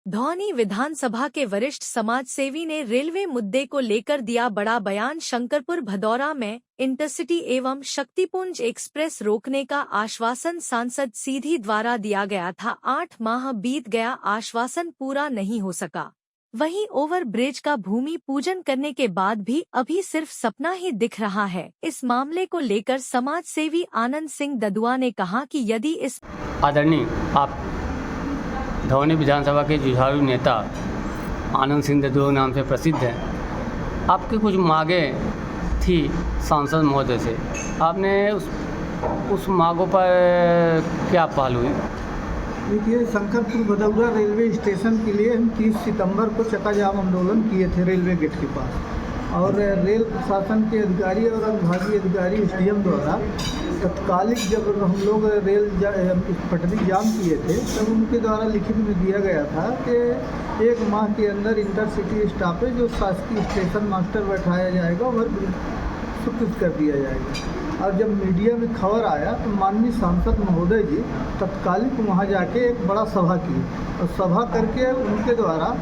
धौनी विधानसभा के वरिष्ठ समाजसेवी ने रेलवे मुद्दे को लेकर दिया बड़ा बयान। शंकरपुर भदौरा में इंटरसिटी एवं शक्तिपुंज एक्सप्रेस रोकने का आश्वासन सांसद सीधी द्वारा दिया गया था। 8 माह बीत गया, आश्वासन पूरा नहीं हो सका। वहीं ओवर ब्रिज का भूमि पूजन करने के बाद भी अभी सिर्फ सपना ही दिख रहा है। इस मामले को लेकर समाजसेवी आनंद सिंह ददुआ ने कहा कि यदि इस आदरणीय आप धौनी विधानसभा के जुझारू नेता आनंद सिंह ददुआ नाम से प्रसिद्ध हैं, आपकी कुछ मांगें थी सांसद महोदय से, आपने उस मांगों पर क्या पहल हुई? देखिए, शंकरपुर भदौरा रेलवे स्टेशन के लिए हम 30 सितंबर को चक्का जाम आंदोलन किए थे रेलवे गेट के पास, और रेल प्रशासन के अधिकारी और अनुभागीय अधिकारी एसडीएम द्वारा तत्कालिक जब हम लोग रेल पटरी जाम किए थे तब उनके द्वारा लिखित में दिया गया था कि 1 माह के अंदर इंटरसिटी स्टॉपेज और शासकीय स्टेशन मास्टर बैठाया जाएगा, वह स्वीकृत कर दिया जाएगा। और जब मीडिया में खबर आया तो माननीय सांसद महोदय जी तत्कालिक वहाँ जाके एक बड़ा सभा की, और सभा करके उनके द्वारा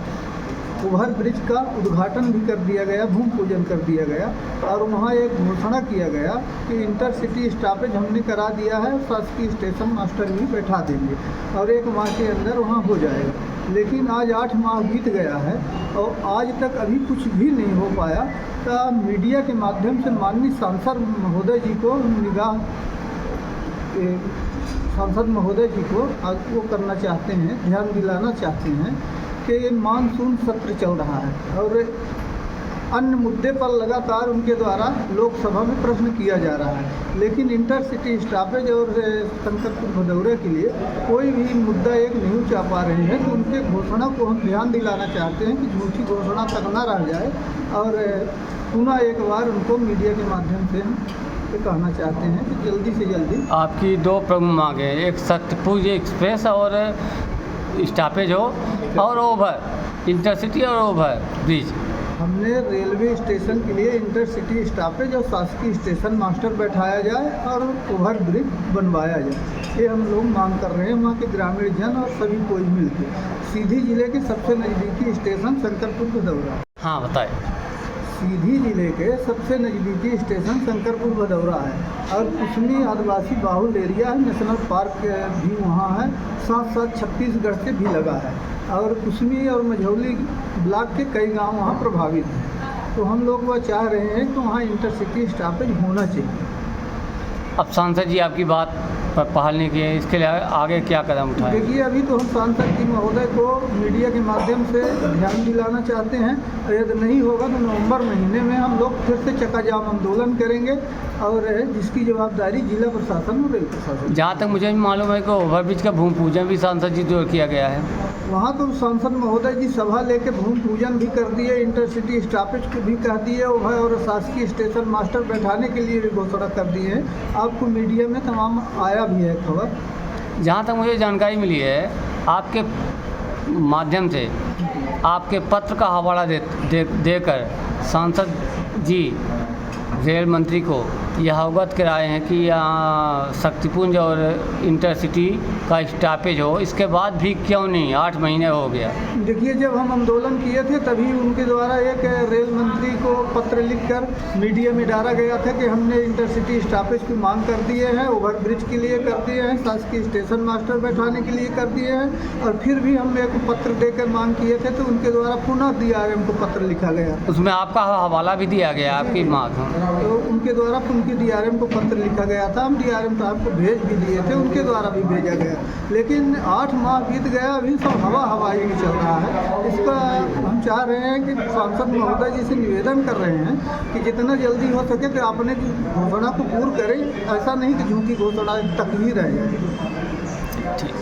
ओवर ब्रिज का उद्घाटन भी कर दिया गया, भूमि पूजन कर दिया गया, और वहाँ एक घोषणा किया गया कि इंटरसिटी स्टॉपेज हमने करा दिया है, शासकीय स्टेशन मास्टर भी बैठा देंगे और 1 माह के अंदर वहाँ हो जाएगा। लेकिन आज 8 माह बीत गया है और आज तक अभी कुछ भी नहीं हो पाया। तो मीडिया के माध्यम से माननीय सांसद महोदय जी को वो करना चाहते हैं, ध्यान दिलाना चाहते हैं कि मानसून सत्र चल रहा है और अन्य मुद्दे पर लगातार उनके द्वारा लोकसभा में प्रश्न किया जा रहा है, लेकिन इंटरसिटी स्टॉपेज और शंकरपुर भदौरा के लिए कोई भी मुद्दा एक नहीं उठा पा रहे हैं। तो उनके घोषणा को हम ध्यान दिलाना चाहते हैं कि झूठी घोषणा तक न रह जाए, और पुनः एक बार उनको मीडिया के माध्यम से हम कहना चाहते हैं कि जल्दी से जल्दी आपकी 2 प्रमुख मांग है, एक शक्तिपुंज एक्सप्रेस और स्टॉपेज हो, और ओवर इंटरसिटी और ओवर ब्रिज। हमने रेलवे स्टेशन के लिए इंटरसिटी स्टॉपेज और शासकीय स्टेशन मास्टर बैठाया जाए और ओवर ब्रिज बनवाया जाए, ये हम लोग मांग कर रहे हैं। वहाँ के ग्रामीण जन और सभी कोई मिलकर। सीधी जिले के सबसे नज़दीकी स्टेशन शंकरपुर भदौरा। हाँ, बताएं। सीधी जिले के सबसे नज़दीकी स्टेशन शंकरपुर भदौरा है और कुसमी आदिवासी बाहुल एरिया है, नेशनल पार्क भी वहाँ है, साथ साथ छत्तीसगढ़ से भी लगा है, और कुसमी और मझौली ब्लॉक के कई गांव वहाँ प्रभावित हैं। तो हम लोग वह चाह रहे हैं कि वहाँ इंटरसिटी स्टॉपेज होना चाहिए। अब सांसद जी आपकी बात पर पहल नहीं की है, इसके लिए आगे क्या कदम उठाएं? देखिए, अभी तो हम सांसद जी महोदय को मीडिया के माध्यम से ध्यान दिलाना चाहते हैं, और यदि नहीं होगा तो नवंबर महीने में हम लोग फिर से चक्का जाम आंदोलन करेंगे, और जिसकी जवाबदारी जिला प्रशासन और रेल प्रशासन। जहाँ तक मुझे मालूम है कि ओवरब्रिज का भूमि पूजन भी सांसद जी द्वारा किया गया है। वहाँ तो सांसद महोदय जी सभा लेके भूमि पूजन भी कर दिए, इंटरसिटी स्टॉपेज को भी कह दिए, और शासकीय स्टेशन मास्टर बैठाने के लिए भी घोषणा कर दिए हैं। आपको मीडिया में तमाम आया भी है खबर। जहाँ तक मुझे जानकारी मिली है, आपके माध्यम से आपके पत्र का हवाला देकर सांसद जी रेल मंत्री को यह अवगत कराए हैं कि यहाँ शक्तिपुंज और इंटरसिटी का स्टॉपेज हो, इसके बाद भी क्यों नहीं? 8 महीने हो गया। देखिए, जब हम आंदोलन किए थे तभी उनके द्वारा एक रेल मंत्री को पत्र लिखकर मीडिया में डाला गया था कि हमने इंटरसिटी स्टॉपेज की मांग कर दिए हैं, ओवर ब्रिज के लिए कर दिए हैं, शासकीय स्टेशन मास्टर बैठाने के लिए कर दिए हैं, और फिर भी हम एक पत्र देकर मांग किए थे तो उनके द्वारा पुनः DRM को पत्र लिखा गया, उसमें आपका हवाला भी दिया गया आपकी मांग। तो उनके द्वारा उनके DRM को पत्र लिखा गया था, हम DRM साहब को भेज भी दिए थे, उनके द्वारा भी भेजा गया, लेकिन 8 माह बीत गया, अभी सब हवा ही चल रहा है। इसका हम चाह रहे हैं कि सांसद महोदय जी से निवेदन कर रहे हैं कि जितना जल्दी हो सके तो अपने घोषणा को पूर्ण करें, ऐसा नहीं कि झूठी घोषणा तक ही रह जाए। ठीक।